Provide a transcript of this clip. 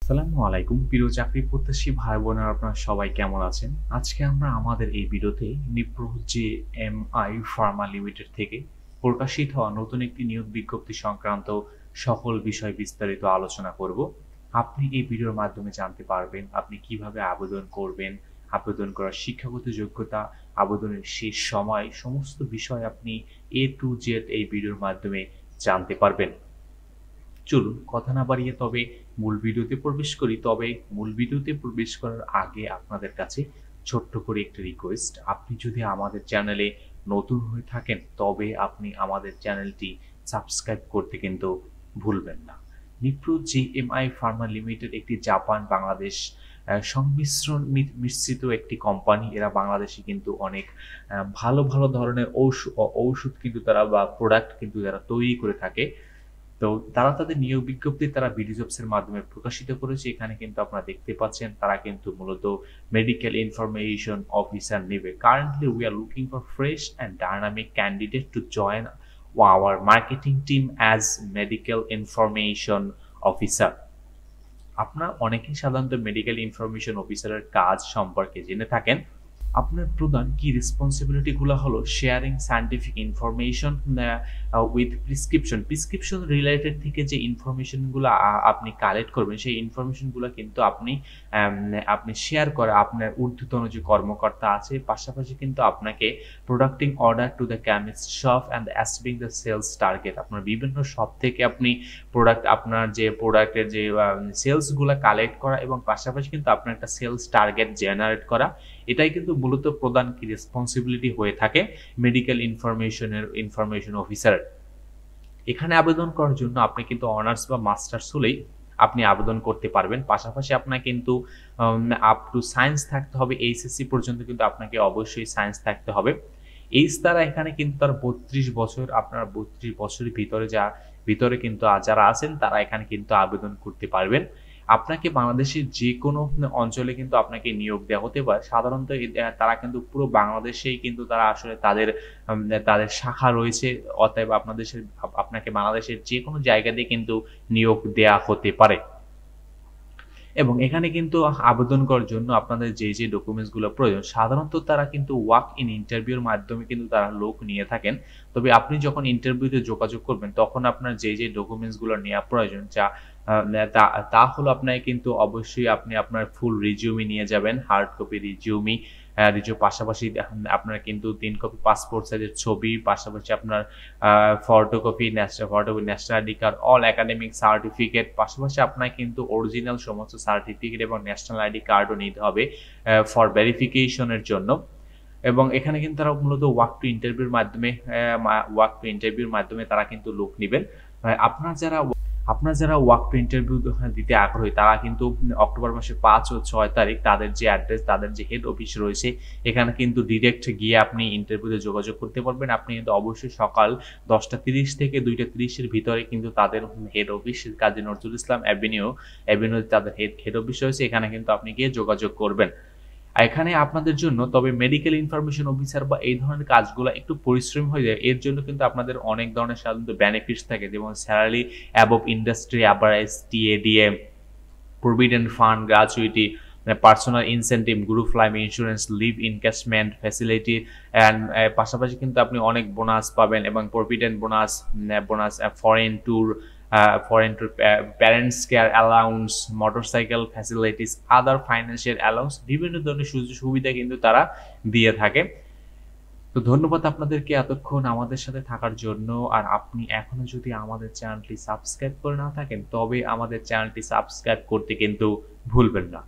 আসসালামু আলাইকুম প্রিয় চাকরি প্রত্যাশী ভাই বোনেরা, আপনারা সবাই কেমন আছেন? আজকে আমরা আমাদের এই ভিডিওতে নিপ্রো জেএমআই ফার্মা লিমিটেড থেকে প্রকাশিত হওয়া নতুন একটি নিয়োগ বিজ্ঞপ্তি সংক্রান্ত সকল বিষয় বিস্তারিত আলোচনা করব। আপনি এই ভিডিওর মাধ্যমে জানতে পারবেন আপনি কিভাবে আবেদন করবেন, আবেদন করার শিক্ষাগত যোগ্যতা, আবেদনের শেষ সময়, সমস্ত বিষয় আপনি এ টু জেড এই ভিডিওর মাধ্যমে জানতে পারবেন। চলুন কথা না বাড়িয়ে তবে মূল ভিডিওতে প্রবেশ করি। তবে মূল ভিডিওতে প্রবেশ করার আগে আপনাদের কাছে ছোট্ট করে একটি রিকোয়েস্ট, আপনি যদি আমাদের চ্যানেলে নতুন হয়ে থাকেন তবে আপনি আমাদের চ্যানেলটি সাবস্ক্রাইব করতে কিন্তু ভুলবেন না। নিপ্রো জেএমআই ফার্মা লিমিটেড একটি জাপান বাংলাদেশ সংমিশ্রণ মিশ্রিত একটি কোম্পানি। এরা বাংলাদেশে কিন্তু অনেক ভালো ভালো ধরনের ঔষধ কিন্তু তারা বা প্রোডাক্ট কিন্তু তারা তৈরি করে থাকে। তো তারা তাদের নিয়োগ বিজ্ঞপ্তি তারা বিডি জবস এর মাধ্যমে প্রকাশিত করেছে। এখানে কিন্তু আপনারা দেখতে পাচ্ছেন তারা কিন্তু মূলত মেডিকেল ইনফরমেশন অফিসার নেবে। Currently we are looking for fresh and dynamic candidate to join our marketing team as medical information officer. আপনারা অনেকেই সাধারণত মেডিকেল ইনফরমেশন অফিসারের কাজ সম্পর্কে জেনে থাকেন। আপনার প্রধান কি রেসপন্সিবিলিটি গুলো হলো sharing scientific information with prescription related থেকে যে ইনফরমেশন গুলো আপনি কালেক্ট করবেন সেই ইনফরমেশন গুলো কিন্তু আপনি শেয়ার করে আপনার ঊর্ধ্বতন যে কর্মকর্তা আছে। পাশাপাশি কিন্তু আপনাকে procuring order to the chemist shop and achieving the sales target, আপনার বিভিন্ন শপ থেকে আপনি আপনার যে প্রোডাক্টের যে সেলস গুলো কালেক্ট করা এবং পাশাপাশি কিন্তু আপনার একটা সেলস টার্গেট জেনারেট করা, এটাই কিন্তু মূলত প্রধান কি রেসপন্সিবিলিটি হয়ে থাকে মেডিকেল ইনফরমেশন অফিসার। এখানে আবেদন করার জন্য আপনি কিন্তু অনার্স বা মাস্টার্স হলেই আপনি আবেদন করতে পারবেন। পাশাপাশি আপনার কিন্তু আপ টু সায়েন্স থাকতে হবে, এইচএসসি পর্যন্ত কিন্তু আপনাকে অবশ্যই সায়েন্স থাকতে হবে। এইচ দ্বারা এখানে কিন্তু তার 32 বছর, আপনার 32 বছরের ভিতরে কিন্তু যারা আছেন তারা এখানে কিন্তু আবেদন করতে পারবেন। আপনাকে বাংলাদেশের যে কোনো অঞ্চলে কিন্তু আপনাকে নিয়োগ দেওয়া হতে পারে। সাধারণত তারা কিন্তু পুরো বাংলাদেশেই কিন্তু তারা আসলে তাদের শাখা রয়েছে। অতএব আপনাকে বাংলাদেশের যে কোনো জায়গা দিয়ে কিন্তু নিয়োগ দেওয়া হতে পারে। এবং এখানে কিন্তু আবেদন করার জন্য আপনাদের যে ডকুমেন্টস গুলো প্রয়োজন, সাধারণত তারা কিন্তু ওয়াক ইন ইন্টারভিউর মাধ্যমে কিন্তু তারা লোক নিয়ে থাকেন। তবে আপনি যখন ইন্টারভিউতে যোগাযোগ করবেন তখন আপনার যে ডকুমেন্টস গুলো নেওয়া প্রয়োজন তা হলো আপনাকে কিন্তু অবশ্যই আপনি আপনার ফুল রিজিউমি নিয়ে যাবেন, হার্ড কপি রিজিউমি। পাশাপাশি আপনার কিন্তু 3 কপি পাসপোর্ট সাইজের ছবি, পাশাপাশি আপনার photocopy national ID card, all academic certificate, পাশাপাশি আপনার কিন্তু অরিজিনাল সমস্ত সার্টিফিকেট এবং ন্যাশনাল আইডি কার্ডও নিতে হবে ফর ভেরিফিকেশনের জন্য। এবং এখানে কিন্তু তারা মূলত ওয়াক টু ইন্টারভিউর মাধ্যমে তারা কিন্তু লোক নেবেন। আপনারা যারা ওয়াক টু ইন্টারভিউ দিতে আগ্রহী তারা কিন্তু অক্টোবর মাসের 5 ও 6 তারিখ তাদের যে অ্যাড্রেস, তাদের যে হেড অফিস রয়েছে এখানে কিন্তু ডিরেক্ট গিয়ে আপনি ইন্টারভিউতে যোগাযোগ করতে পারবেন। আপনি কিন্তু অবশ্যই সকাল 10:30 থেকে 2:30 এর ভিতরে কিন্তু তাদের head office Kazi Nazrul Islam avenue তাদের হেড অফিস রয়েছে, এখানে কিন্তু আপনি গিয়ে যোগাযোগ করবেন। এখানে আপনাদের জন্য তবে মেডিকেল ইনফরমেশন অফিসার বা এই ধরনের কাজগুলো একটু পরিশ্রম হয়ে যায়। এর জন্য কিন্তু আপনাদের অনেক ধরনের সাধারণত বেনিফিটস থাকে, যেমন salary above industry average, TA DA, provident fund, gratuity, personal incentive, group life insurance, leave encashment facility and পাশাপাশি কিন্তু আপনি অনেক বোনাস পাবেন এবং provident bonus, foreign tour, parents care allowance, motorcycle facilities, other financial allowance, বিভিন্ন ধরনের সুযোগ সুবিধা কিন্তু তারা দিয়ে থাকে। তো ধন্যবাদ আপনাদেরকে এতক্ষণ আমাদের সাথে থাকার জন্য। আর আপনি এখনো যদি আমাদের চ্যানেলটি সাবস্ক্রাইব করে না থাকেন তবে আমাদের চ্যানেলটি সাবস্ক্রাইব করতে কিন্তু ভুলবেন না।